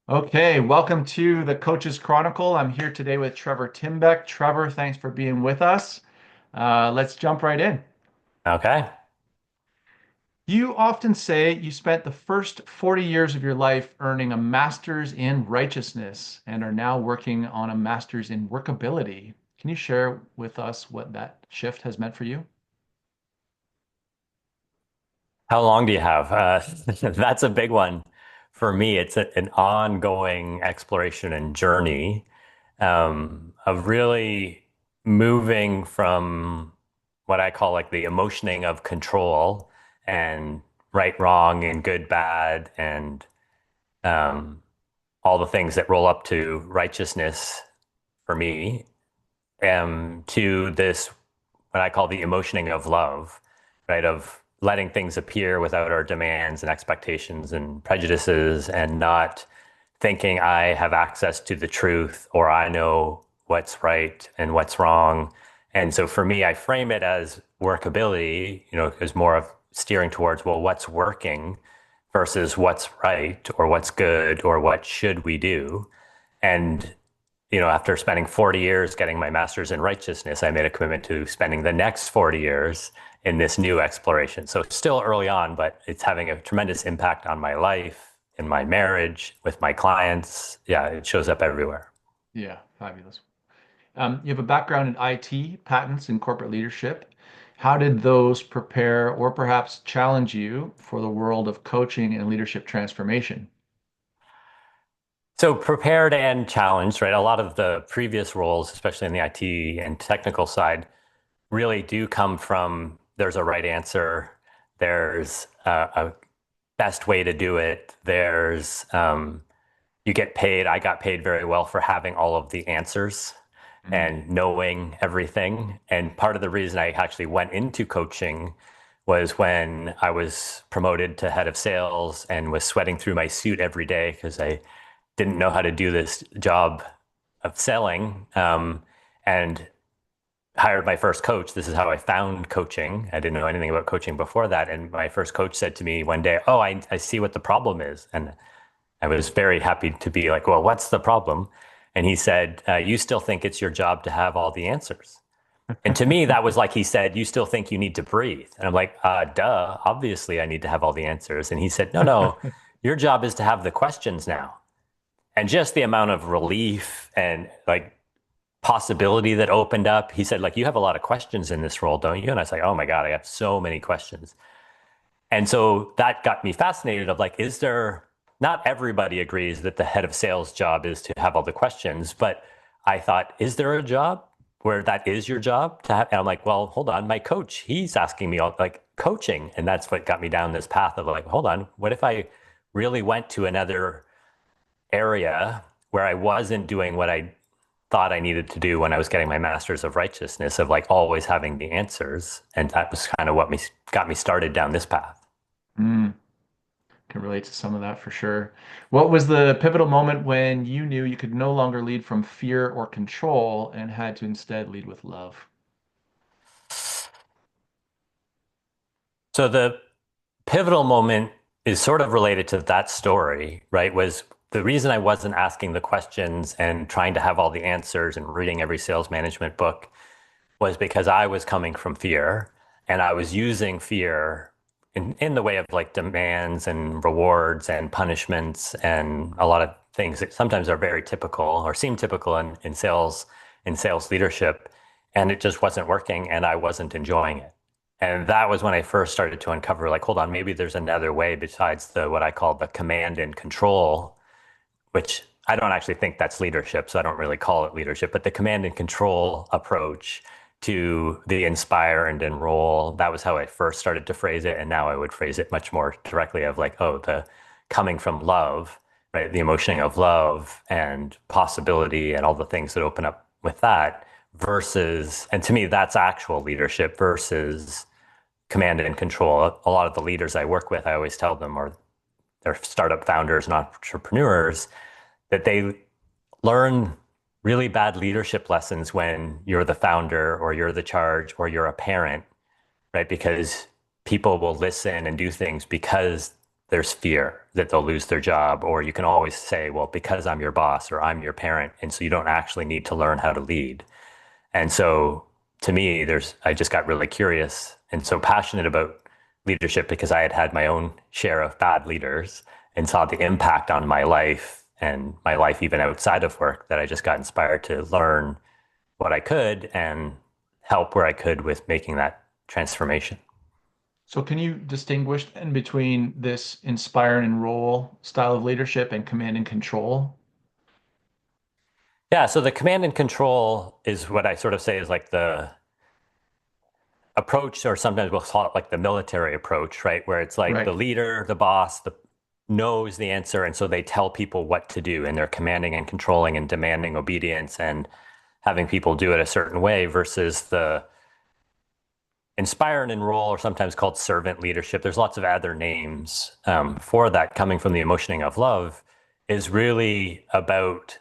Okay, welcome to the Coach's Chronicle. I'm here today with Trevor Timbeck. Trevor, thanks for being with us. Let's jump right in. Okay. You often say you spent the first 40 years of your life earning a master's in righteousness and are now working on a master's in workability. Can you share with us what that shift has meant for you? How long do you have? That's a big one. For me, it's an ongoing exploration and journey of really moving from what I call like the emotioning of control and right, wrong, and good, bad, and um, all the things that roll up to righteousness for me, to this what I call the emotioning of love, right? Of letting things appear without our demands and expectations and prejudices, and not thinking I have access to the truth or I know what's right and what's wrong. And so for me, I frame it as workability, as more of steering towards, well, what's working versus what's right or what's good or what should we do. And after spending 40 years getting my master's in righteousness, I made a commitment to spending the next 40 years in this new exploration. So it's still early on, but it's having a tremendous impact on my life, in my marriage, with my clients. Yeah, it shows up everywhere. Yeah, fabulous. You have a background in IT, patents, and corporate leadership. How did those prepare or perhaps challenge you for the world of coaching and leadership transformation? So prepared and challenged, right? A lot of the previous roles, especially in the IT and technical side, really do come from there's a right answer, there's a best way to do it, there's you get paid. I got paid very well for having all of the answers Mm. and knowing everything. And part of the reason I actually went into coaching was when I was promoted to head of sales and was sweating through my suit every day because I didn't know how to do this job of selling. And hired my first coach. This is how I found coaching. I didn't know anything about coaching before that. And my first coach said to me one day, "Oh, I see what the problem is." And I was very happy to be like, "Well, what's the problem?" And he said, "You still think it's your job to have all the answers." And to me, that was like he said, "You still think you need to breathe." And I'm like, duh, obviously I need to have all the answers. And he said, "No, no, your job is to have the questions now." And just the amount of relief and like possibility that opened up. He said, like, you have a lot of questions in this role, don't you? And I was like, oh my God, I have so many questions. And so that got me fascinated of like, is there, not everybody agrees that the head of sales job is to have all the questions, but I thought, is there a job where that is your job to have? And I'm like, well, hold on, my coach, he's asking me all like coaching. And that's what got me down this path of like, hold on, what if I really went to another area where I wasn't doing what I thought I needed to do when I was getting my master's of righteousness, of like always having the answers. And that was kind of what got me started down this path. Mm, can relate to some of that for sure. What was the pivotal moment when you knew you could no longer lead from fear or control and had to instead lead with love? So the pivotal moment is sort of related to that story, right? Was the reason I wasn't asking the questions and trying to have all the answers and reading every sales management book was because I was coming from fear and I was using fear in the way of like demands and rewards and punishments and a lot of things that sometimes are very typical or seem typical in sales leadership. And it just wasn't working and I wasn't enjoying it. And that was when I first started to uncover like, hold on, maybe there's another way besides the what I call the command and control, which I don't actually think that's leadership, so I don't really call it leadership, but the command and control approach to the inspire and enroll, that was how I first started to phrase it. And now I would phrase it much more directly of like, oh, the coming from love, right? The emotion of love and possibility and all the things that open up with that versus, and to me, that's actual leadership versus command and control. A lot of the leaders I work with, I always tell them, or they're startup founders and entrepreneurs, that they learn really bad leadership lessons when you're the founder or you're the charge or you're a parent, right? Because people will listen and do things because there's fear that they'll lose their job, or you can always say, well, because I'm your boss or I'm your parent, and so you don't actually need to learn how to lead. And so to me, I just got really curious and so passionate about leadership because I had had my own share of bad leaders and saw the impact on my life and my life even outside of work, that I just got inspired to learn what I could and help where I could with making that transformation. So can you distinguish in between this inspire and enroll style of leadership and command and control? Yeah, so the command and control is what I sort of say is like the approach, or sometimes we'll call it like the military approach, right? Where it's like the Right. leader, the boss, the knows the answer, and so they tell people what to do, and they're commanding and controlling and demanding obedience and having people do it a certain way, versus the inspire and enroll, or sometimes called servant leadership. There's lots of other names for that, coming from the emotioning of love, is really about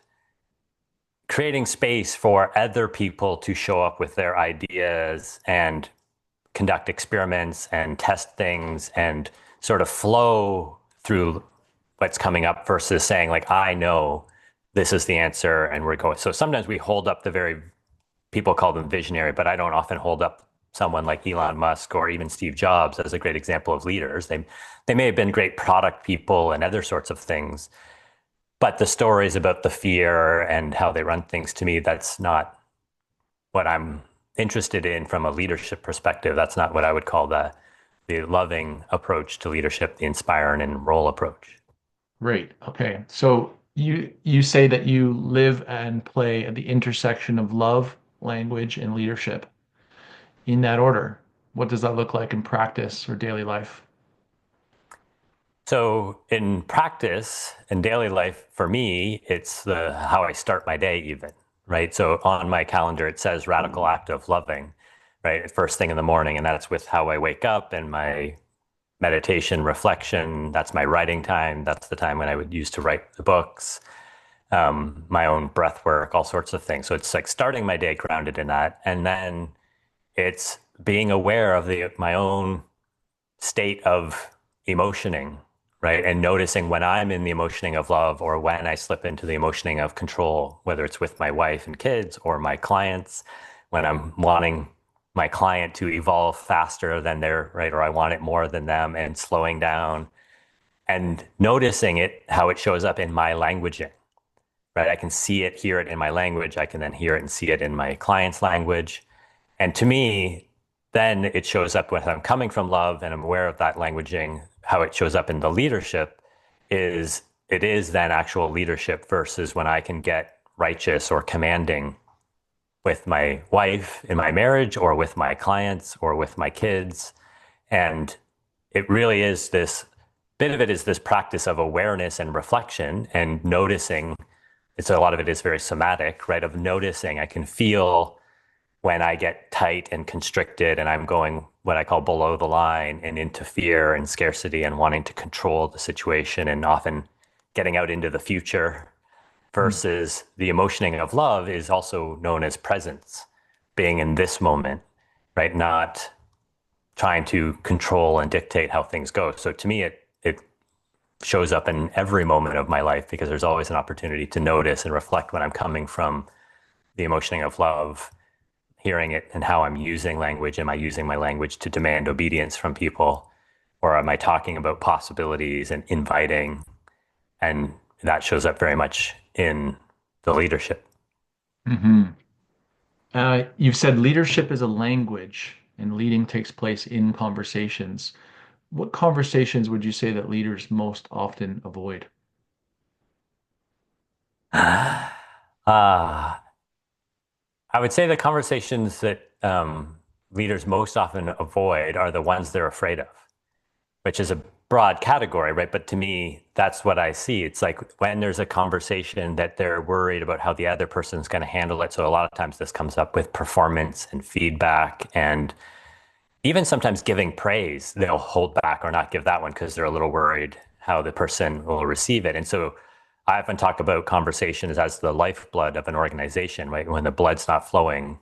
creating space for other people to show up with their ideas and conduct experiments and test things and sort of flow through what's coming up, versus saying like, I know this is the answer and we're going. So sometimes we hold up the very, people call them visionary, but I don't often hold up someone like Elon Musk or even Steve Jobs as a great example of leaders. They may have been great product people and other sorts of things, but the stories about the fear and how they run things, to me, that's not what I'm interested in from a leadership perspective. That's not what I would call the loving approach to leadership, the inspire and enroll approach. Great. Okay. So you say that you live and play at the intersection of love, language, and leadership. In that order, what does that look like in practice or daily life? So in practice, in daily life, for me, it's the how I start my day even, right? So on my calendar, it says radical act of loving, right? First thing in the morning. And that's with how I wake up and my meditation, reflection. That's my writing time. That's the time when I would use to write the books, my own breath work, all sorts of things. So it's like starting my day grounded in that. And then it's being aware of my own state of emotioning, right? And noticing when I'm in the emotioning of love or when I slip into the emotioning of control, whether it's with my wife and kids or my clients, when I'm wanting my client to evolve faster than they're, right, or I want it more than them, and slowing down and noticing it, how it shows up in my languaging, right? I can see it, hear it in my language. I can then hear it and see it in my client's language. And to me, then it shows up when I'm coming from love and I'm aware of that languaging. How it shows up in the leadership is it is then actual leadership, versus when I can get righteous or commanding with my wife in my marriage or with my clients or with my kids. And it really is this bit of it is this practice of awareness and reflection and noticing. It's a lot of it is very somatic, right? Of noticing, I can feel when I get tight and constricted and I'm going what I call below the line and into fear and scarcity and wanting to control the situation and often getting out into the future, Hmm. versus the emotioning of love is also known as presence, being in this moment, right? Not trying to control and dictate how things go. So to me, it shows up in every moment of my life because there's always an opportunity to notice and reflect when I'm coming from the emotioning of love, hearing it and how I'm using language. Am I using my language to demand obedience from people? Or am I talking about possibilities and inviting? And that shows up very much in the leadership. Hmm. You've said leadership is a language and leading takes place in conversations. What conversations would you say that leaders most often avoid? Ah, I would say the conversations that leaders most often avoid are the ones they're afraid of, which is a broad category, right? But to me, that's what I see. It's like when there's a conversation that they're worried about how the other person's going to handle it. So a lot of times this comes up with performance and feedback, and even sometimes giving praise, they'll hold back or not give that one because they're a little worried how the person will receive it. And so I often talk about conversations as the lifeblood of an organization, right? When the blood's not flowing,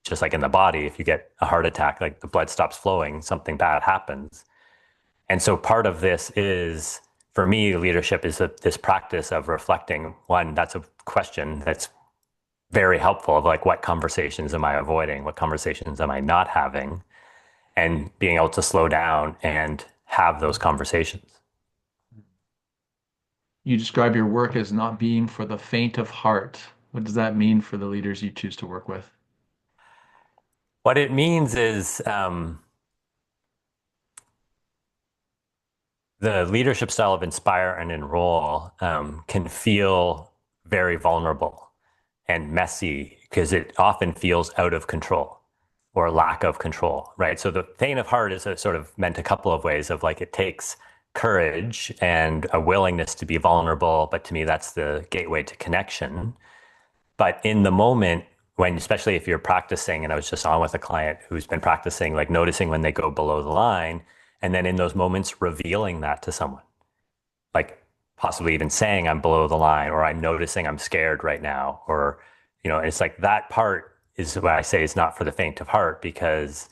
just like in the body, if you get a heart attack, like the blood stops flowing, something bad happens. And so part of this is, for me, leadership is this practice of reflecting. One, that's a question that's very helpful of like, what conversations am I avoiding? What conversations am I not having? And being able to slow down and have those conversations. You describe your work as not being for the faint of heart. What does that mean for the leaders you choose to work with? What it means is the leadership style of inspire and enroll can feel very vulnerable and messy because it often feels out of control or lack of control, right? So the faint of heart is a sort of meant a couple of ways of like it takes courage and a willingness to be vulnerable, but to me that's the gateway to connection. But in the moment, when especially if you're practicing, and I was just on with a client who's been practicing, like noticing when they go below the line, and then in those moments revealing that to someone, like possibly even saying I'm below the line, or I'm noticing I'm scared right now, or it's like that part is what I say is not for the faint of heart, because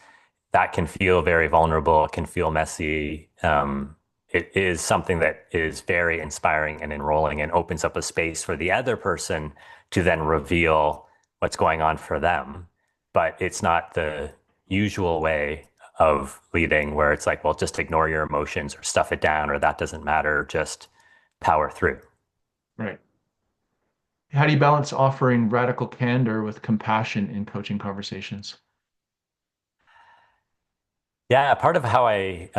that can feel very vulnerable, it can feel messy. It is something that is very inspiring and enrolling and opens up a space for the other person to then reveal what's going on for them. But it's not the usual way of leading where it's like, well, just ignore your emotions or stuff it down or that doesn't matter, just power through. Right. How do you balance offering radical candor with compassion in coaching conversations? Yeah, part of how I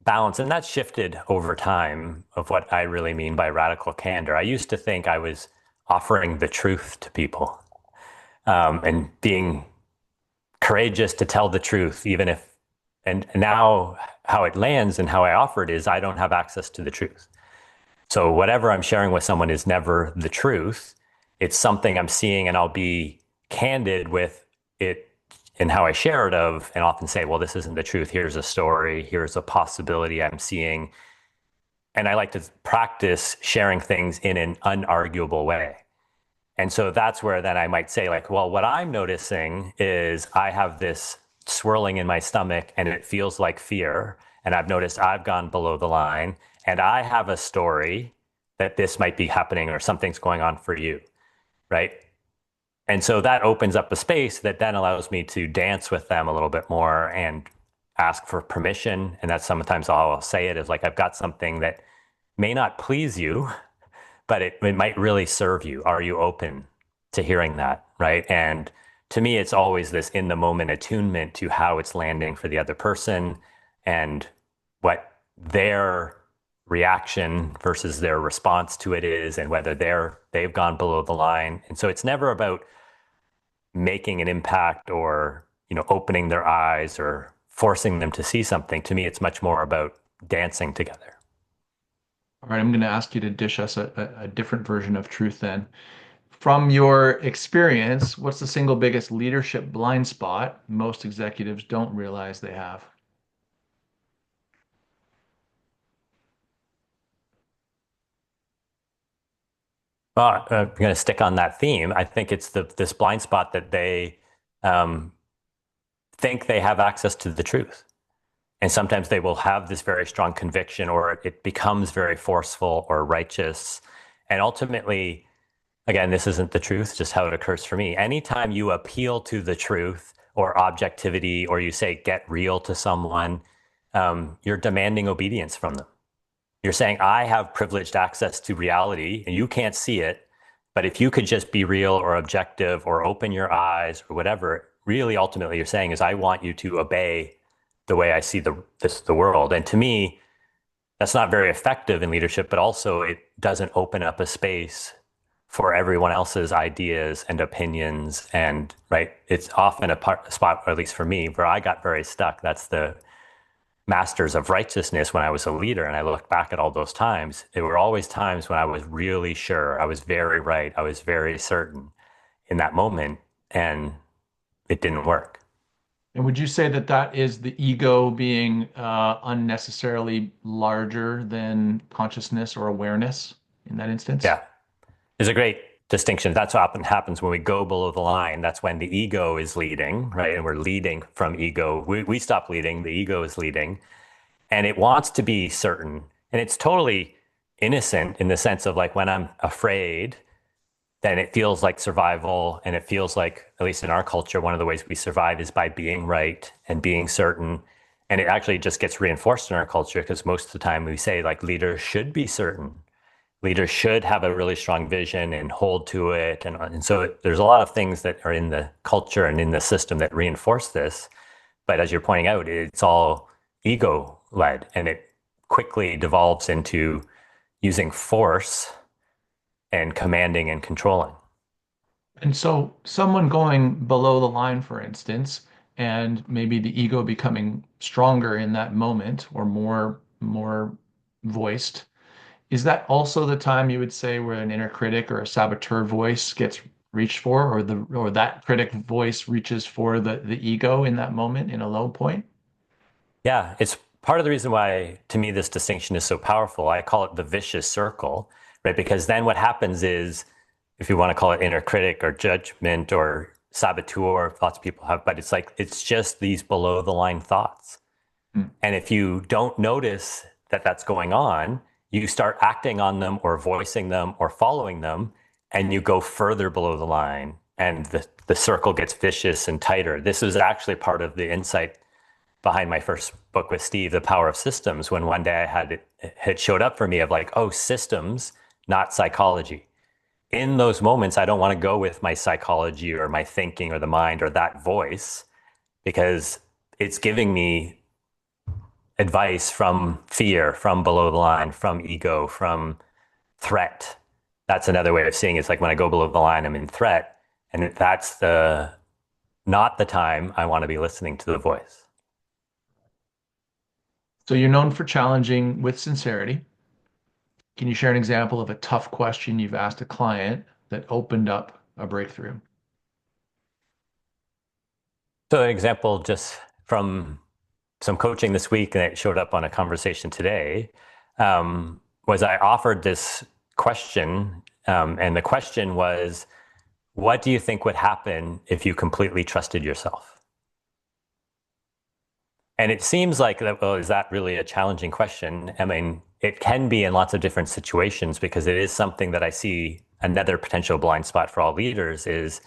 balance, and that shifted over time of what I really mean by radical candor. I used to think I was offering the truth to people and being courageous to tell the truth, even if, and now how it lands and how I offer it is I don't have access to the truth. So whatever I'm sharing with someone is never the truth. It's something I'm seeing, and I'll be candid with it in how I share it of, and often say, well, this isn't the truth. Here's a story. Here's a possibility I'm seeing. And I like to practice sharing things in an unarguable way. And so that's where then I might say, like, well, what I'm noticing is I have this swirling in my stomach and it feels like fear. And I've noticed I've gone below the line and I have a story that this might be happening or something's going on for you. Right. And so that opens up a space that then allows me to dance with them a little bit more and ask for permission. And that's sometimes all I'll say it is like, I've got something that may not please you, but it might really serve you. Are you open to hearing that? Right. And to me, it's always this in the moment attunement to how it's landing for the other person and what their reaction versus their response to it is, and whether they've gone below the line. And so it's never about making an impact or, opening their eyes or forcing them to see something. To me, it's much more about dancing together. All right, I'm going to ask you to dish us a different version of truth then. From your experience, what's the single biggest leadership blind spot most executives don't realize they have? Well, I'm going to stick on that theme. I think it's this blind spot that they um, think they have access to the truth. And sometimes they will have this very strong conviction, or it becomes very forceful or righteous. And ultimately, again, this isn't the truth, just how it occurs for me. Anytime you appeal to the truth or objectivity, or you say, get real to someone, you're demanding obedience from them. You're saying, I have privileged access to reality and you can't see it. But if you could just be real or objective or open your eyes or whatever, really ultimately you're saying is, I want you to obey the way I see the world. And to me, that's not very effective in leadership, but also it doesn't open up a space for everyone else's ideas and opinions. And right, it's often a spot, or at least for me, where I got very stuck. That's the masters of righteousness when I was a leader. And I look back at all those times, there were always times when I was really sure, I was very right, I was very certain in that moment, and it didn't work. And would you say that that is the ego being unnecessarily larger than consciousness or awareness in that instance? Yeah, there's a great distinction. That's what often happens when we go below the line. That's when the ego is leading, right? And we're leading from ego. We stop leading, the ego is leading. and it wants to be certain. And it's totally innocent in the sense of like when I'm afraid, then it feels like survival. And it feels like, at least in our culture, one of the ways we survive is by being right and being certain. And it actually just gets reinforced in our culture because most of the time we say like leaders should be certain. Leaders should have a really strong vision and hold to it. And so there's a lot of things that are in the culture and in the system that reinforce this. But as you're pointing out, it's all ego led and it quickly devolves into using force and commanding and controlling. And so, someone going below the line, for instance, and maybe the ego becoming stronger in that moment or more voiced, is that also the time you would say where an inner critic or a saboteur voice gets reached for, or that critic voice reaches for the ego in that moment in a low point? Yeah, it's part of the reason why, to me, this distinction is so powerful. I call it the vicious circle, right? Because then what happens is, if you want to call it inner critic or judgment or saboteur, lots of people have, but it's like, it's just these below the line thoughts. Hmm. And if you don't notice that that's going on, you start acting on them or voicing them or following them, and you go further below the line, and the circle gets vicious and tighter. This was actually part of the insight behind my first book with Steve, The Power of Systems, when one day I had it showed up for me of like, oh, systems, not psychology. In those moments, I don't want to go with my psychology or my thinking or the mind or that voice because it's giving me advice from fear, from below the line, from ego, from threat. That's another way of seeing it. It's like when I go below the line, I'm in threat. And that's the not the time I want to be listening to the voice. So you're known for challenging with sincerity. Can you share an example of a tough question you've asked a client that opened up a breakthrough? So an example just from some coaching this week, and it showed up on a conversation today, was I offered this question, and the question was, what do you think would happen if you completely trusted yourself? And it seems like, well, is that really a challenging question? I mean, it can be in lots of different situations because it is something that I see another potential blind spot for all leaders is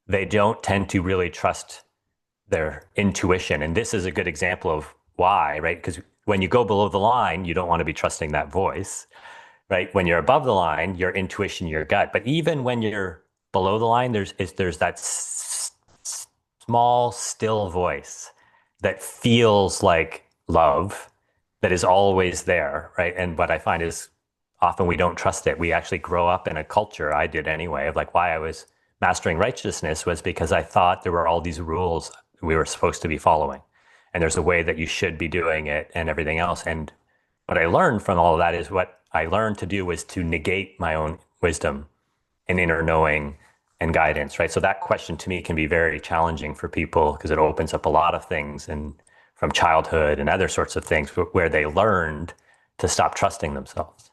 they don't tend to really trust their intuition. And this is a good example of why, right? Because when you go below the line, you don't want to be trusting that voice, right? When you're above the line, your intuition, your gut. But even when you're below the line, there's that small, still voice that feels like love that is always there, right? And what I find is often we don't trust it. We actually grow up in a culture, I did anyway, of like why I was mastering righteousness was because I thought there were all these rules we were supposed to be following. And there's a way that you should be doing it and everything else. And what I learned from all of that is what I learned to do was to negate my own wisdom and inner knowing and guidance, right? So that question to me can be very challenging for people because it opens up a lot of things and from childhood and other sorts of things where they learned to stop trusting themselves.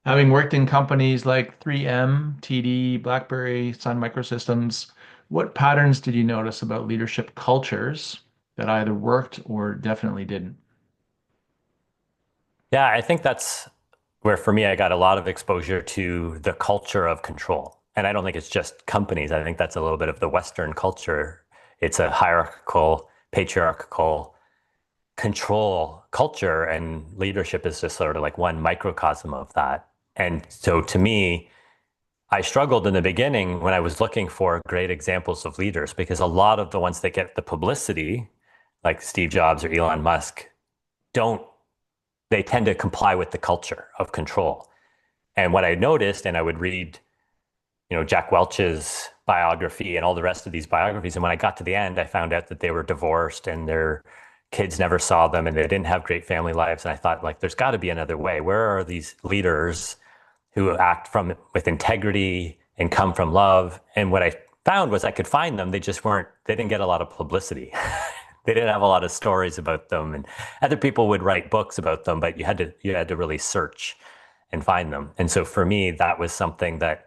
Having worked in companies like 3M, TD, BlackBerry, Sun Microsystems, what patterns did you notice about leadership cultures that either worked or definitely didn't? Yeah, I think that's where for me I got a lot of exposure to the culture of control. And I don't think it's just companies. I think that's a little bit of the Western culture. It's a hierarchical, patriarchal control culture, and leadership is just sort of like one microcosm of that. And so to me, I struggled in the beginning when I was looking for great examples of leaders because a lot of the ones that get the publicity, like Steve Jobs or Elon Musk, don't, they tend to comply with the culture of control. And what I noticed, and I would read, Jack Welch's biography and all the rest of these biographies. And when I got to the end, I found out that they were divorced and their kids never saw them and they didn't have great family lives. And I thought, like, there's got to be another way. Where are these leaders who act from with integrity and come from love? And what I found was I could find them. They just weren't, they didn't get a lot of publicity. They didn't have a lot of stories about them. And other people would write books about them, but you had to really search and find them. And so for me, that was something that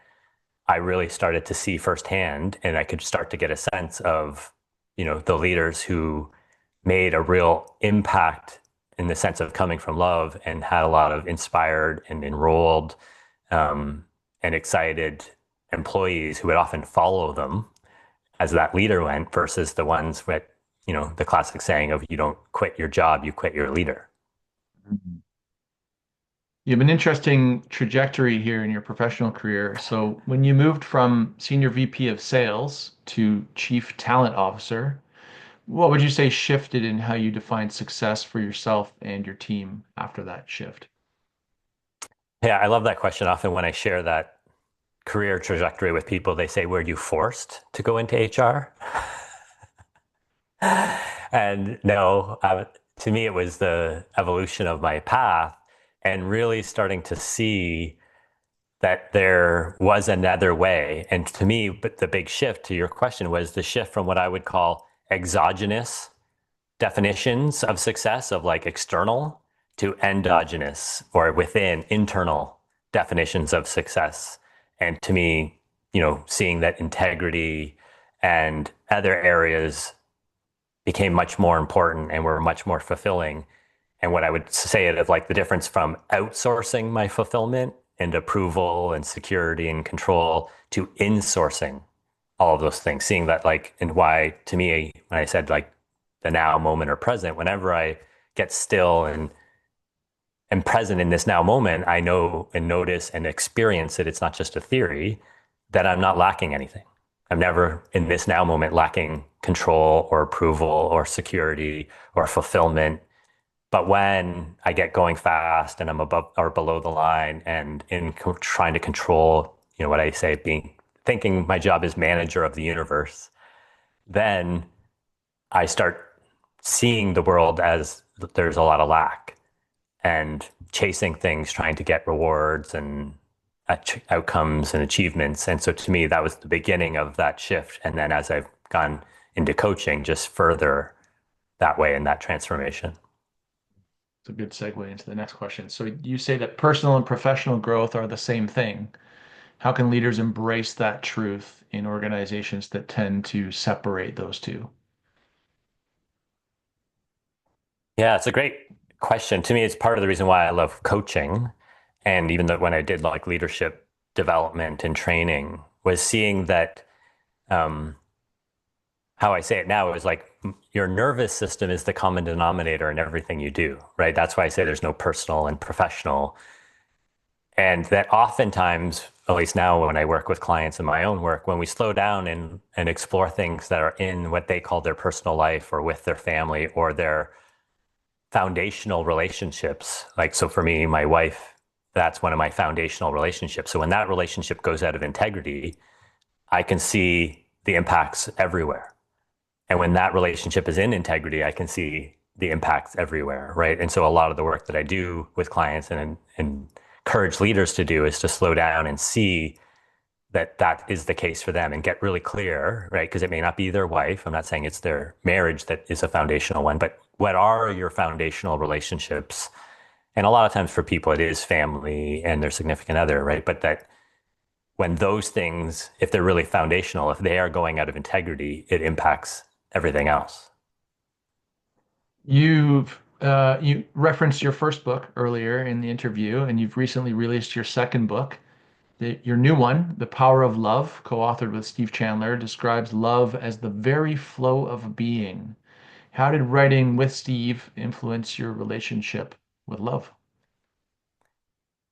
I really started to see firsthand, and I could start to get a sense of, the leaders who made a real impact in the sense of coming from love and had a lot of inspired and enrolled um, and excited employees who would often follow them as that leader went versus the ones with, the classic saying of you don't quit your job, you quit your leader. Mhm. You have an interesting trajectory here in your professional career. So, when you moved from senior VP of sales to chief talent officer, what would you say shifted in how you define success for yourself and your team after that shift? Yeah, I love that question. Often when I share that career trajectory with people, they say, were you forced to go into HR? And no, to me, it was the evolution of my path and really starting to see that there was another way. And to me, but the big shift to your question was the shift from what I would call exogenous definitions of success, of like external, to endogenous or within internal definitions of success. And to me, seeing that integrity and other areas became much more important and were much more fulfilling. And what I would say it of like the difference from outsourcing my fulfillment and approval and security and control to insourcing all of those things, seeing that like, and why to me, when I said like the now moment or present, whenever I get still and am present in this now moment, I know and notice and experience it. It's not just a theory that I'm not lacking anything. I'm never in this now moment lacking control or approval or security or fulfillment. But when I get going fast and I'm above or below the line and in trying to control, what I say, thinking my job is manager of the universe, then I start seeing the world as there's a lot of lack and chasing things, trying to get rewards and outcomes and achievements. And so to me, that was the beginning of that shift. And then as I've gone into coaching, just further that way in that transformation. It's a good segue into the next question. So, you say that personal and professional growth are the same thing. How can leaders embrace that truth in organizations that tend to separate those two? Yeah, it's a great question. To me, it's part of the reason why I love coaching. And even though when I did like leadership development and training, was seeing that um, how I say it now is like your nervous system is the common denominator in everything you do, right? That's why I say there's no personal and professional. And that oftentimes, at least now when I work with clients in my own work, when we slow down and explore things that are in what they call their personal life or with their family or their foundational relationships, like, so for me, my wife, that's one of my foundational relationships. So when that relationship goes out of integrity, I can see the impacts everywhere. And when that relationship is in integrity, I can see the impacts everywhere, right? And so a lot of the work that I do with clients and encourage leaders to do is to slow down and see that that is the case for them and get really clear, right? Because it may not be their wife. I'm not saying it's their marriage that is a foundational one, but what are your foundational relationships? And a lot of times for people, it is family and their significant other, right? But that when those things, if they're really foundational, if they are going out of integrity, it impacts everything else. You referenced your first book earlier in the interview, and you've recently released your second book. Your new one, The Power of Love, co-authored with Steve Chandler, describes love as the very flow of being. How did writing with Steve influence your relationship with love?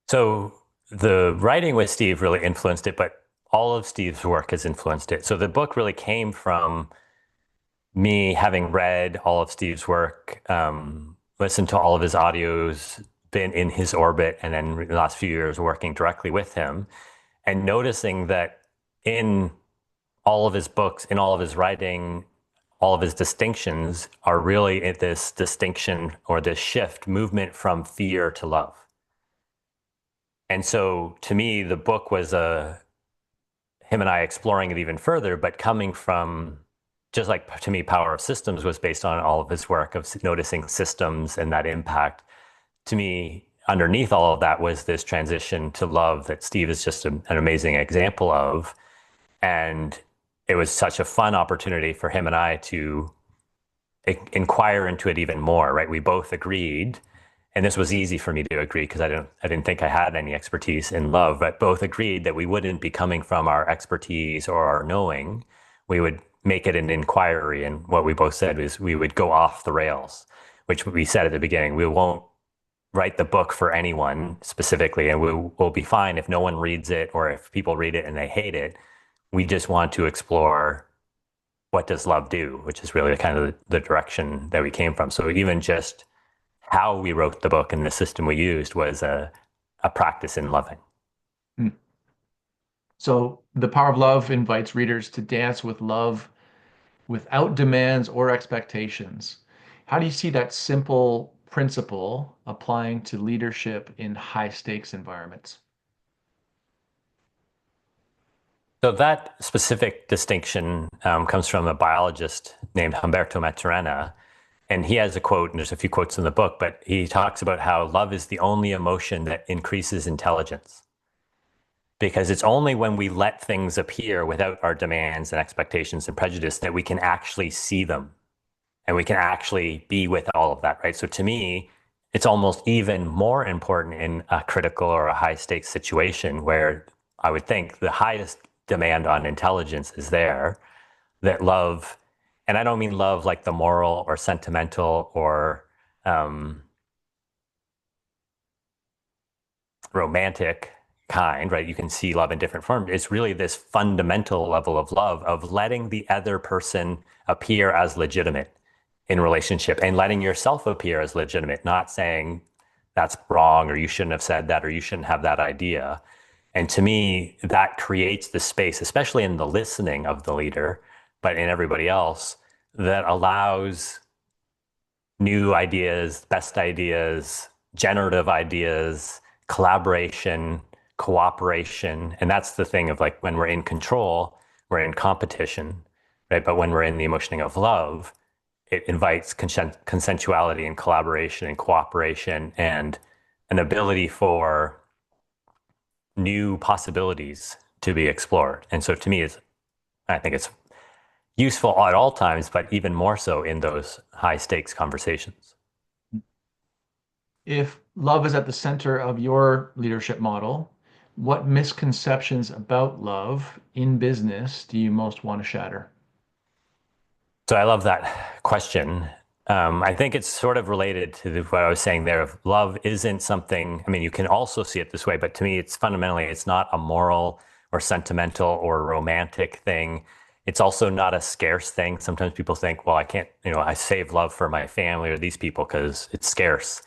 So the writing with Steve really influenced it, but all of Steve's work has influenced it. So the book really came from me having read all of Steve's work, listened to all of his audios, been in his orbit, and then the last few years working directly with him, and noticing that in all of his books, in all of his writing, all of his distinctions are really at this distinction or this shift movement from fear to love. And so to me, the book was him and I exploring it even further, but coming from just like to me, Power of Systems was based on all of his work of noticing systems and that impact. To me, underneath all of that was this transition to love that Steve is just an amazing example of. And it was such a fun opportunity for him and I to inquire into it even more, right? We both agreed, and this was easy for me to agree because I didn't think I had any expertise in love, but both agreed that we wouldn't be coming from our expertise or our knowing. We would make it an inquiry, and what we both said was we would go off the rails, which we said at the beginning. We won't write the book for anyone specifically, and we'll be fine if no one reads it or if people read it and they hate it. We just want to explore what does love do, which is really kind of the direction that we came from. So even just how we wrote the book and the system we used was a practice in loving. Hmm. So The Power of Love invites readers to dance with love without demands or expectations. How do you see that simple principle applying to leadership in high stakes environments? So that specific distinction comes from a biologist named Humberto Maturana. And he has a quote, and there's a few quotes in the book, but he talks about how love is the only emotion that increases intelligence. Because it's only when we let things appear without our demands and expectations and prejudice that we can actually see them and we can actually be with all of that, right? So to me, it's almost even more important in a critical or a high stakes situation where I would think the highest demand on intelligence is there, that love, and I don't mean love like the moral or sentimental or um, romantic kind, right? You can see love in different forms. It's really this fundamental level of love of letting the other person appear as legitimate in relationship and letting yourself appear as legitimate, not saying that's wrong or you shouldn't have said that or you shouldn't have that idea. And to me, that creates the space, especially in the listening of the leader, but in everybody else, that allows new ideas, best ideas, generative ideas, collaboration, cooperation. And that's the thing of like when we're in control, we're in competition, right? But when we're in the emotioning of love, it invites consensuality and collaboration and cooperation and an ability for new possibilities to be explored. And so to me, I think it's useful at all times, but even more so in those high stakes conversations. If love is at the center of your leadership model, what misconceptions about love in business do you most want to shatter? So I love that question. I think it's sort of related to what I was saying there of love isn't something, I mean, you can also see it this way, but to me, it's fundamentally, it's not a moral or sentimental or romantic thing. It's also not a scarce thing. Sometimes people think, well, I can't, I save love for my family or these people because it's scarce.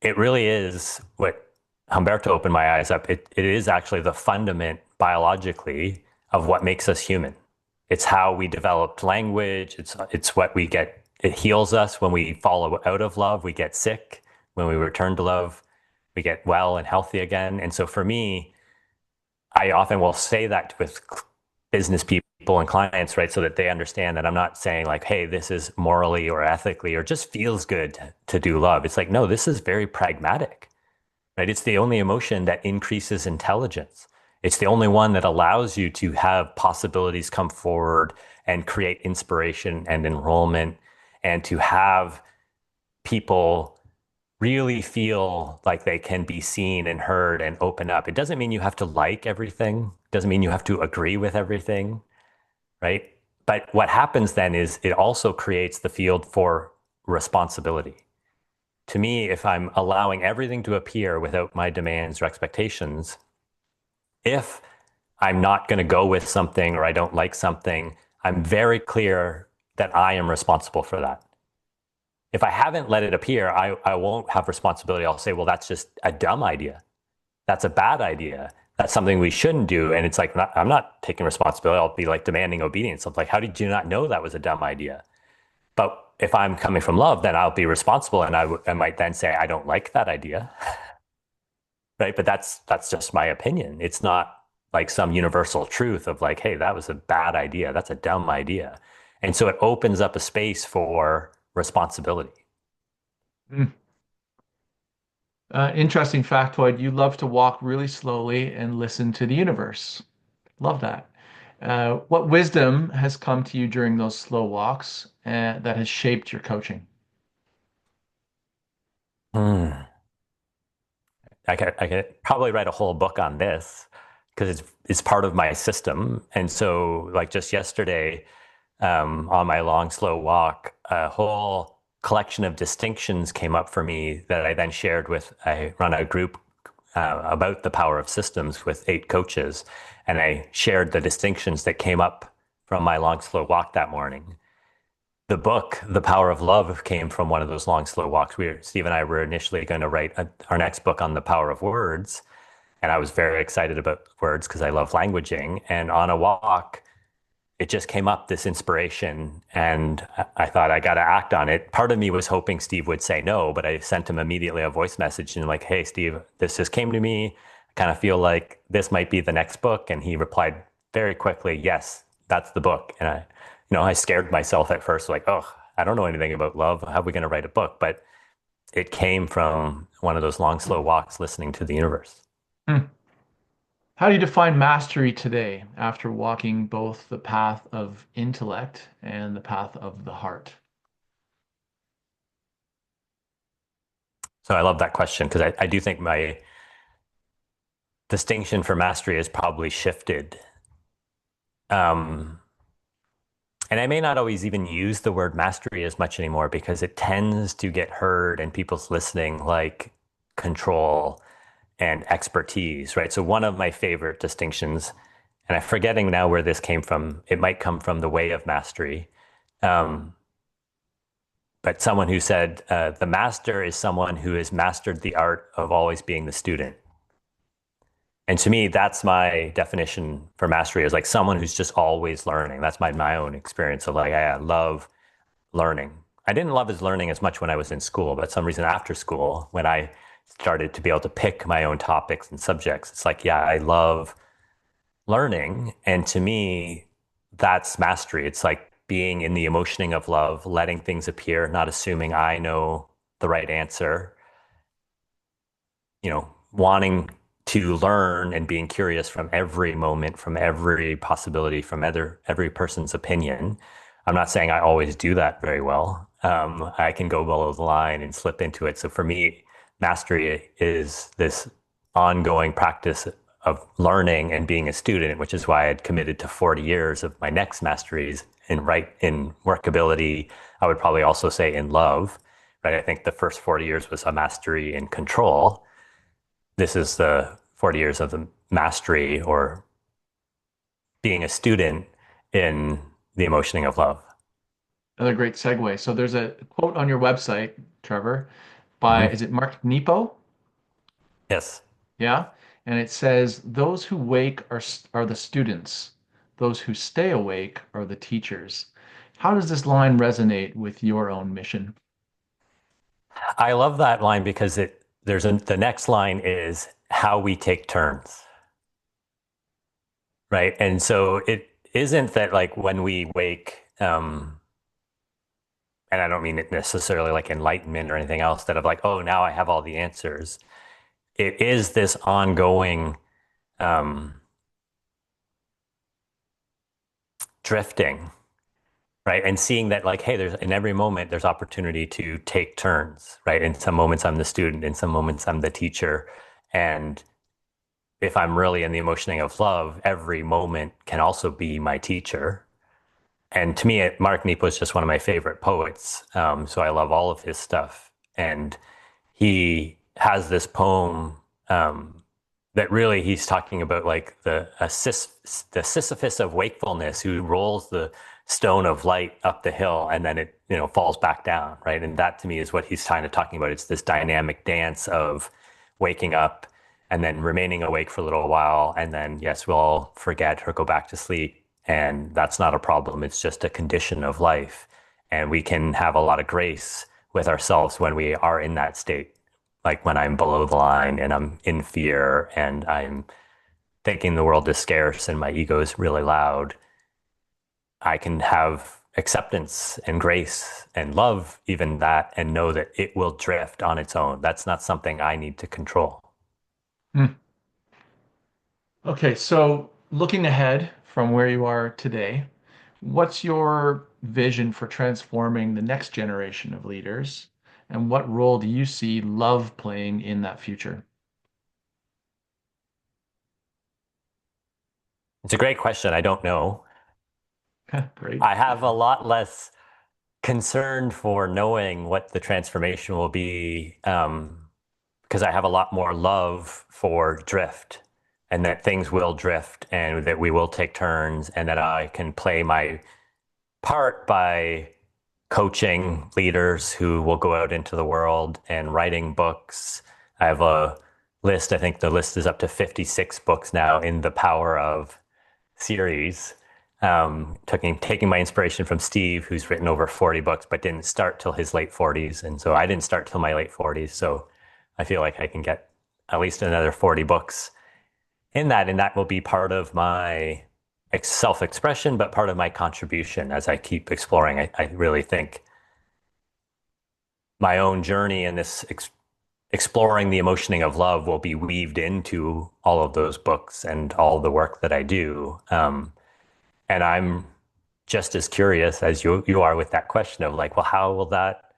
It really is what Humberto opened my eyes up. It is actually the fundament biologically of what makes us human. It's how we developed language. It's what we get. It heals us when we fall out of love. We get sick. When we return to love, we get well and healthy again. And so for me, I often will say that with business people and clients, right? So that they understand that I'm not saying like, hey, this is morally or ethically or just feels good to do love. It's like, no, this is very pragmatic, right? It's the only emotion that increases intelligence. It's the only one that allows you to have possibilities come forward and create inspiration and enrollment and to have people really feel like they can be seen and heard and open up. It doesn't mean you have to like everything. It doesn't mean you have to agree with everything, right? But what happens then is it also creates the field for responsibility. To me, if I'm allowing everything to appear without my demands or expectations, if I'm not going to go with something or I don't like something, I'm very clear that I am responsible for that. If I haven't let it appear, I won't have responsibility. I'll say, well, that's just a dumb idea. That's a bad idea. That's something we shouldn't do. And it's like, I'm not taking responsibility. I'll be like demanding obedience. I'm like, how did you not know that was a dumb idea? But if I'm coming from love, then I'll be responsible. And I might then say, I don't like that idea. Right. But that's just my opinion. It's not like some universal truth of like, hey, that was a bad idea. That's a dumb idea. And so it opens up a space for responsibility. Mm. Interesting factoid. You love to walk really slowly and listen to the universe. Love that. What wisdom has come to you during those slow walks that has shaped your coaching? Hmm. I could probably write a whole book on this because it's part of my system. And so, like just yesterday, on my long, slow walk, a whole collection of distinctions came up for me that I then shared with. I run a group about the power of systems with 8 coaches, and I shared the distinctions that came up from my long, slow walk that morning. The book, The Power of Love, came from one of those long, slow walks. Steve and I were initially going to write our next book on the power of words. And I was very excited about words because I love languaging. And on a walk, it just came up, this inspiration. And I thought I got to act on it. Part of me was hoping Steve would say no, but I sent him immediately a voice message and like, hey, Steve, this just came to me. I kind of feel like this might be the next book. And he replied very quickly, yes, that's the book. And I scared myself at first, like, oh, I don't know anything about love. How are we going to write a book? But it came from one of those long, slow walks listening to the universe. Hmm. How do you define mastery today after walking both the path of intellect and the path of the heart? So I love that question because I do think my distinction for mastery has probably shifted. Um, and I may not always even use the word mastery as much anymore because it tends to get heard in people's listening like control and expertise, right? So one of my favorite distinctions, and I'm forgetting now where this came from, it might come from the way of mastery. Um, but someone who said, the master is someone who has mastered the art of always being the student. And to me, that's my definition for mastery is like someone who's just always learning. That's my own experience of like, I love learning. I didn't love his learning as much when I was in school, but some reason after school, when I started to be able to pick my own topics and subjects, it's like, yeah, I love learning. And to me, that's mastery. It's like being in the emotioning of love, letting things appear, not assuming I know the right answer, wanting to learn and being curious from every moment, from every possibility, from every person's opinion. I'm not saying I always do that very well. I can go below the line and slip into it. So for me, mastery is this ongoing practice of learning and being a student, which is why I had committed to 40 years of my next masteries in workability. I would probably also say in love, right? I think the first 40 years was a mastery in control. This is the 40 years of the mastery or being a student in the emotioning of love. Another great segue. So there's a quote on your website, Trevor, by, Mhm. is it Mark Nepo? Yes. Yeah. And it says, those who wake are the students. Those who stay awake are the teachers. How does this line resonate with your own mission? I love that line because the next line is how we take turns, right? And so it isn't that like when we wake, and I don't mean it necessarily like enlightenment or anything else that of like, oh, now I have all the answers. It is this ongoing um, drifting, right? And seeing that like, hey, there's in every moment there's opportunity to take turns, right? In some moments I'm the student, in some moments I'm the teacher. And if I'm really in the emotioning of love, every moment can also be my teacher. And to me, Mark Nepo is just one of my favorite poets. So I love all of his stuff. And he has this poem that really he's talking about like the Sisyphus of wakefulness who rolls the stone of light up the hill and then it falls back down, right? And that to me is what he's kind of talking about. It's this dynamic dance of waking up and then remaining awake for a little while and then yes, we'll all forget or go back to sleep, and that's not a problem. It's just a condition of life, and we can have a lot of grace with ourselves when we are in that state, like when I'm below the line and I'm in fear and I'm thinking the world is scarce and my ego is really loud. I can have acceptance and grace and love, even that, and know that it will drift on its own. That's not something I need to control. Hmm. Okay, so looking ahead from where you are today, what's your vision for transforming the next generation of leaders? And what role do you see love playing in that future? It's a great question. I don't know. Great. I have a lot less concern for knowing what the transformation will be, because I have a lot more love for drift and that things will drift and that we will take turns and that I can play my part by coaching leaders who will go out into the world and writing books. I have a list. I think the list is up to 56 books now in the Power of series. Taking my inspiration from Steve, who's written over 40 books, but didn't start till his late 40s. And so I didn't start till my late 40s. So I feel like I can get at least another 40 books in that. And that will be part of my self-expression, but part of my contribution as I keep exploring. I really think my own journey in this exploring the emotioning of love will be weaved into all of those books and all the work that I do. And I'm just as curious as you are with that question of like, well, how will that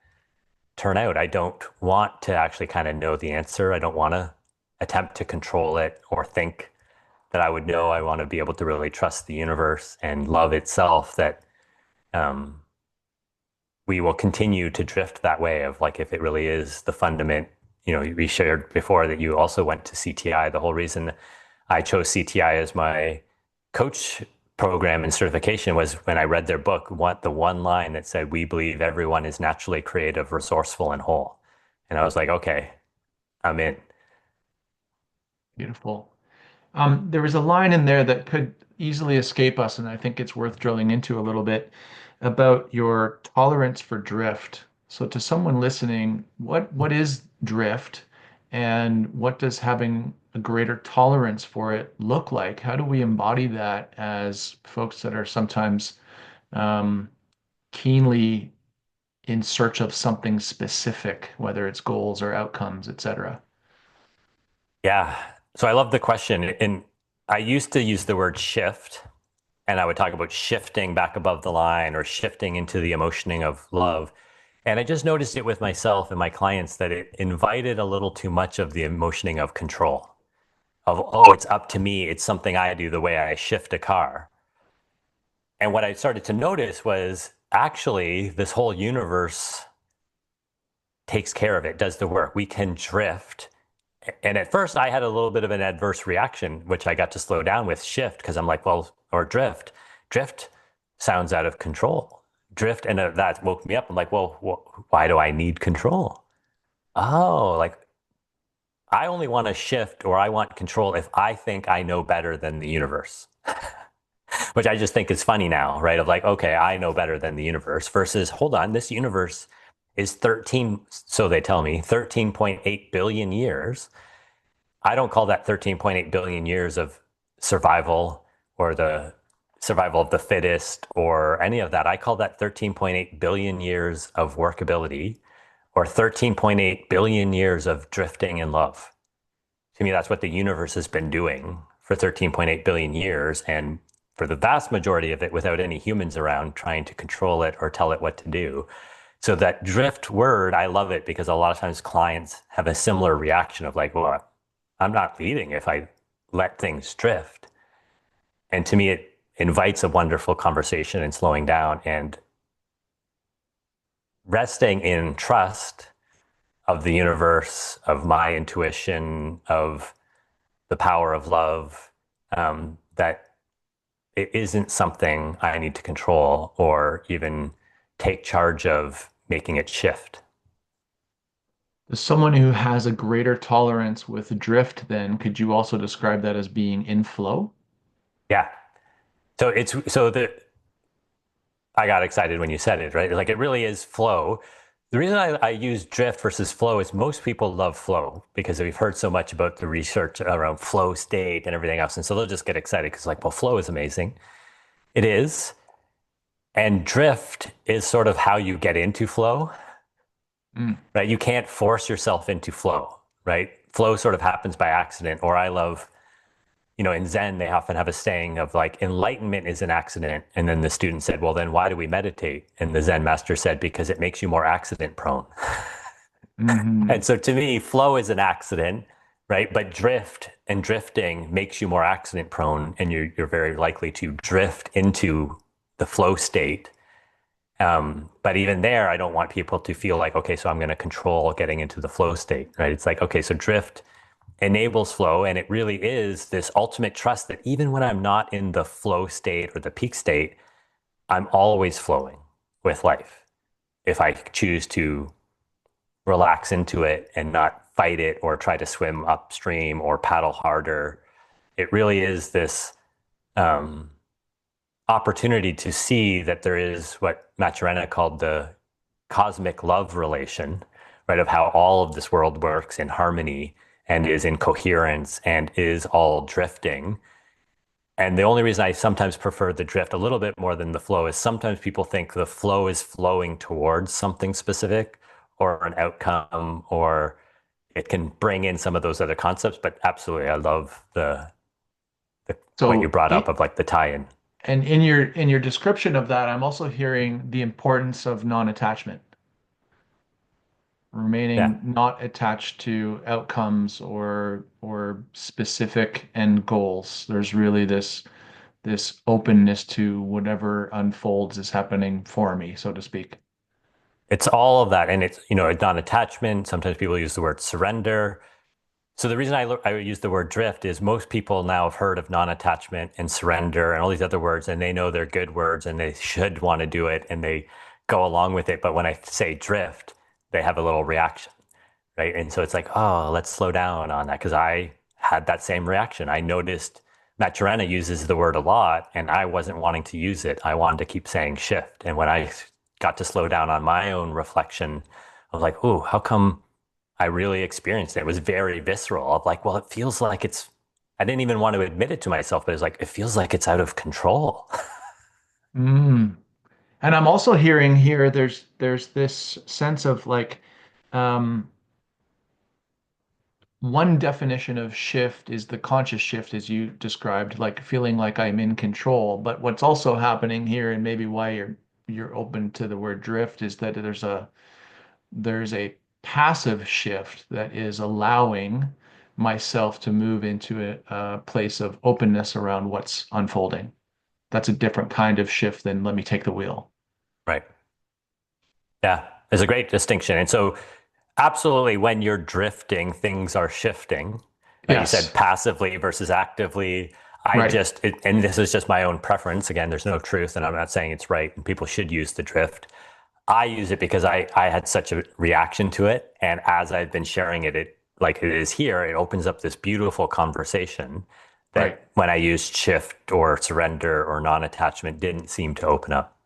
turn out? I don't want to actually kind of know the answer. I don't want to attempt to control it or think that I would know. I want to be able to really trust the universe and love itself that um, we will continue to drift that way of like if it really is the fundament. We shared before that you also went to CTI. The whole reason I chose CTI as my coach program and certification was when I read their book, the one line that said, "We believe everyone is naturally creative, resourceful, and whole." And I was like, okay, I'm in. Beautiful. There was a line in there that could easily escape us, and I think it's worth drilling into a little bit about your tolerance for drift. So, to someone listening, what is drift, and what does having a greater tolerance for it look like? How do we embody that as folks that are sometimes um, keenly in search of something specific, whether it's goals or outcomes, etc.? Yeah. So I love the question. And I used to use the word shift, and I would talk about shifting back above the line or shifting into the emotioning of love. And I just noticed it with myself and my clients that it invited a little too much of the emotioning of control, of, oh, it's up to me. It's something I do the way I shift a car. And what I started to notice was actually this whole universe takes care of it, does the work. We can drift. And at first, I had a little bit of an adverse reaction, which I got to slow down with shift because I'm like, well, or drift. Drift sounds out of control. Drift, and that woke me up. I'm like, well, why do I need control? Oh, like I only want to shift or I want control if I think I know better than the universe, which I just think is funny now, right? Of like, okay, I know better than the universe versus, hold on, this universe is 13, so they tell me, 13.8 billion years. I don't call that 13.8 billion years of survival or the survival of the fittest or any of that. I call that 13.8 billion years of workability or 13.8 billion years of drifting in love. To me, that's what the universe has been doing for 13.8 billion years. And for the vast majority of it, without any humans around trying to control it or tell it what to do. So that drift word, I love it because a lot of times clients have a similar reaction of like, well, I'm not leading if I let things drift. And to me, it invites a wonderful conversation and slowing down and resting in trust of the universe, of my intuition, of the power of love, that it isn't something I need to control or even take charge of making it shift. As someone who has a greater tolerance with drift, then could you also describe that as being in flow? Yeah. So the I got excited when you said it, right? Like it really is flow. The reason I use drift versus flow is most people love flow because we've heard so much about the research around flow state and everything else. And so they'll just get excited because, like, well, flow is amazing. It is. And drift is sort of how you get into flow, Mm. right? You can't force yourself into flow, right? Flow sort of happens by accident. Or I love in Zen, they often have a saying of like, enlightenment is an accident. And then the student said, well, then why do we meditate? And the Zen master said, because it makes you more accident prone. Hmm. And so to me, flow is an accident, right? But drift and drifting makes you more accident prone, and you're very likely to drift into the flow state. But even there, I don't want people to feel like, okay, so I'm going to control getting into the flow state, right? It's like, okay, so drift enables flow, and it really is this ultimate trust that even when I'm not in the flow state or the peak state, I'm always flowing with life if I choose to relax into it and not fight it or try to swim upstream or paddle harder. It really is this um, opportunity to see that there is what Maturana called the cosmic love relation, right? Of how all of this world works in harmony and is in coherence and is all drifting. And the only reason I sometimes prefer the drift a little bit more than the flow is sometimes people think the flow is flowing towards something specific or an outcome, or it can bring in some of those other concepts. But absolutely, I love the point you So, brought up of like the tie-in. and in your description of that, I'm also hearing the importance of non-attachment, Yeah. remaining not attached to outcomes or specific end goals. There's really this openness to whatever unfolds is happening for me, so to speak. It's all of that. And it's, non-attachment. Sometimes people use the word surrender. So the reason I use the word drift is most people now have heard of non-attachment and surrender and all these other words, and they know they're good words and they should want to do it and they go along with it. But when I say drift, they have a little reaction, right? And so it's like, oh, let's slow down on that because I had that same reaction. I noticed Maturana uses the word a lot, and I wasn't wanting to use it. I wanted to keep saying shift. And when I got to slow down on my own reflection, I was like, oh, how come I really experienced it? It was very visceral of like, well, it feels like I didn't even want to admit it to myself, but it's like, it feels like it's out of control. Mm. And I'm also hearing here there's this sense of like um, one definition of shift is the conscious shift as you described, like feeling like I'm in control. But what's also happening here, and maybe why you're open to the word drift, is that there's a passive shift that is allowing myself to move into a place of openness around what's unfolding. That's a different kind of shift than let me take the wheel. Right. Yeah. There's a great distinction. And so absolutely, when you're drifting, things are shifting. Right? You said Yes, passively versus actively. right. And this is just my own preference. Again, there's no truth, and I'm not saying it's right, and people should use the drift. I use it because I had such a reaction to it. And as I've been sharing it, like it is here, it opens up this beautiful conversation Right. that when I used shift or surrender or non attachment didn't seem to open up.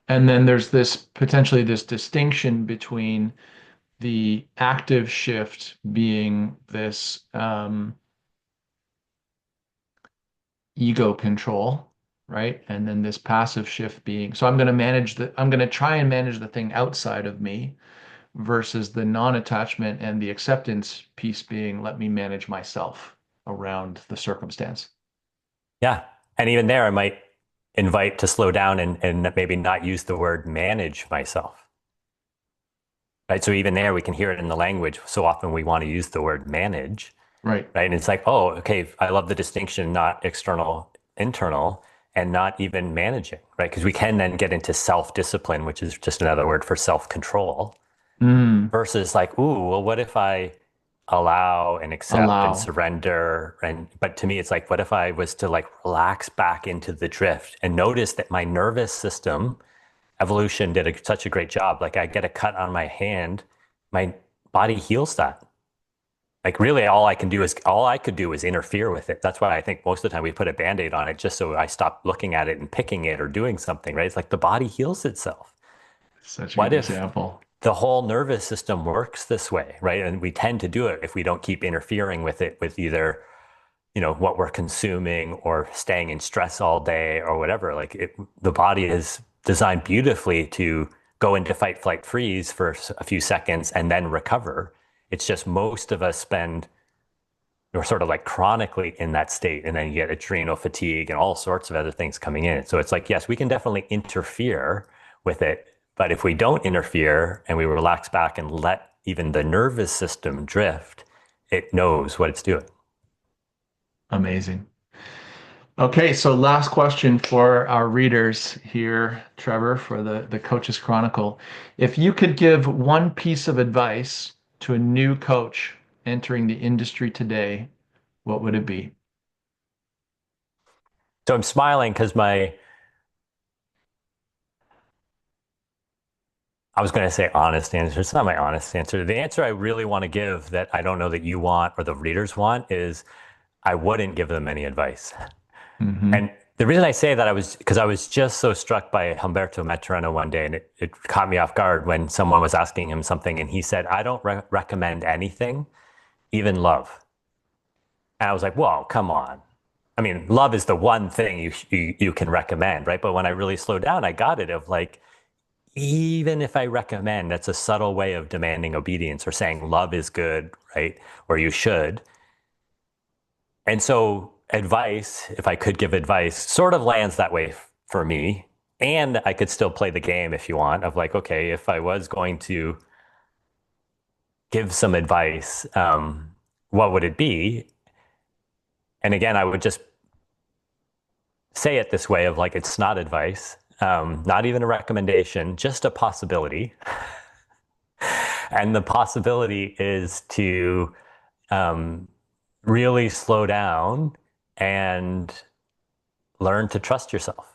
And then there's this potentially this distinction between the active shift being this ego control, right? And then this passive shift being, so I'm going to try and manage the thing outside of me versus the non-attachment and the acceptance piece being, let me manage myself around the circumstance. Yeah. And even there, I might invite to slow down and maybe not use the word manage myself. Right. So even there, we can hear it in the language. So often we want to use the word manage. Right. Right. And it's like, oh, okay, I love the distinction, not external, internal, and not even managing. Right. Because we can then get into self discipline, which is just another word for self control, Mm, versus like, ooh, well, what if I allow and accept and allow. surrender? And but to me, it's like, what if I was to like relax back into the drift and notice that my nervous system, evolution did such a great job. Like I get a cut on my hand, my body heals that. Like really all I could do is interfere with it. That's why I think most of the time we put a band-aid on it just so I stop looking at it and picking it or doing something, right? It's like the body heals itself. Such a What good if example. the whole nervous system works this way, right? And we tend to do it if we don't keep interfering with it with either, what we're consuming or staying in stress all day or whatever. The body is designed beautifully to go into fight, flight, freeze for a few seconds and then recover. It's just most of us spend you're sort of like chronically in that state. And then you get adrenal fatigue and all sorts of other things coming in. So it's like, yes, we can definitely interfere with it. But if we don't interfere and we relax back and let even the nervous system drift, it knows what it's doing. Amazing. Okay, so last question for our readers here, Trevor, for the Coach's Chronicle. If you could give one piece of advice to a new coach entering the industry today, what would it be? So I'm smiling because I was going to say honest answer. It's not my honest answer. The answer I really want to give that I don't know that you want or the readers want is I wouldn't give them any advice. Hmm. And the reason I say that I was because I was just so struck by Humberto Maturana one day, and it caught me off guard when someone was asking him something, and he said, "I don't recommend anything, even love." And I was like, "Whoa, come on!" I mean, love is the one thing you can recommend, right? But when I really slowed down, I got it of like, even if I recommend, that's a subtle way of demanding obedience or saying love is good, right? Or you should. And so, advice, if I could give advice, sort of lands that way for me. And I could still play the game if you want, of like, okay, if I was going to give some advice, what would it be? And again, I would just say it this way of like, it's not advice, not even a recommendation, just a possibility. And the possibility is to um, really slow down and learn to trust yourself.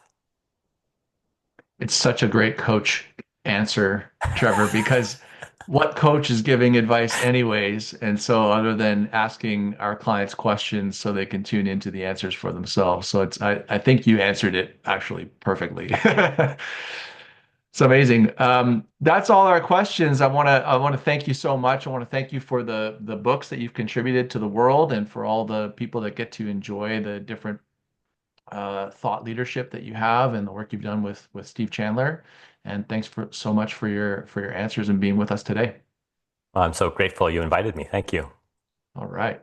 It's such a great coach answer, Trevor, because what coach is giving advice anyways? And so other than asking our clients questions so they can tune into the answers for themselves. So I think you answered it actually perfectly. It's amazing. That's all our questions. I want to thank you so much. I want to thank you for the books that you've contributed to the world and for all the people that get to enjoy the different thought leadership that you have and the work you've done with Steve Chandler. And thanks for so much for your answers and being with us today. I'm so grateful you invited me. Thank you. All right.